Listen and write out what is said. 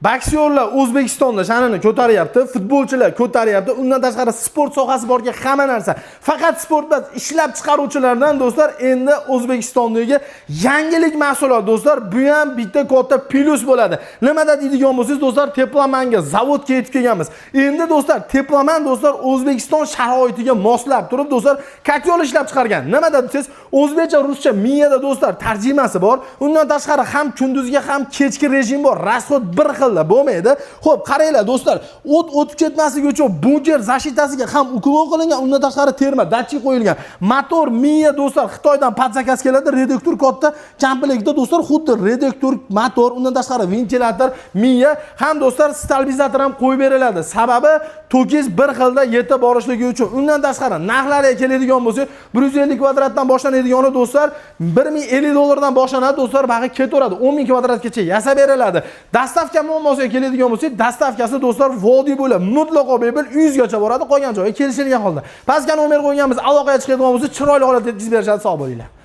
Boksyorlar O'zbekistonda sha'nini ko'taryapti, futbolchilar ko'taryapti. Undan tashqari sport sohasi borga hamma narsa. Faqat sport emas, ishlab chiqaruvchilardan do'stlar, endi O'zbekistondagi yangilik mahsulot do'stlar, bu ham bitta katta plus bo'ladi. Nimada deydigan bo'lsangiz do'stlar, Teplamanga zavodga yetib kelganmiz. Endi do'stlar, Teplaman do'stlar O'zbekiston sharoitiga moslab turib do'stlar, kotyol ishlab chiqargan. Nimada desiz, o'zbekcha, ruscha miyada do'stlar tarjimasi bor. Undan tashqari ham kunduzgi ham kechki rejim bor. Rasxod bir xil bo'lmaydi. Xo'p, qaranglar do'stlar, o't o'tib ketmasligi uchun bunker zashitasiga ham uklon qilingan, undan tashqari terma datchik qo'yilgan. Motor miya do'stlar Xitoydan patsakas keladi, reduktor katta, kampilikda do'stlar xuddi reduktor, motor, undan tashqari ventilyator, miya ham do'stlar stabilizator ham qo'yib beriladi. Sababi to'kiz bir xilda yetib borishligi uchun. Undan tashqari narxlariga keladigan bo'lsak, 150 kvadratdan boshlanadigan do'stlar 1050 dollardan boshlanadi do'stlar, bag'i ketaveradi. 10000 kvadratgacha yasab beriladi. Dastavka muammosiga keladigan bo'lsak, dastavkasi do'stlar vodiy bo'lib, mutlaqo bepul 100 gacha boradi, qolgan joyga kelishilgan holda. Pastga nomer qo'yganmiz, aloqaga chiqadigan bo'lsa, chiroyli holatda yetkazib berishadi, sog' bo'linglar.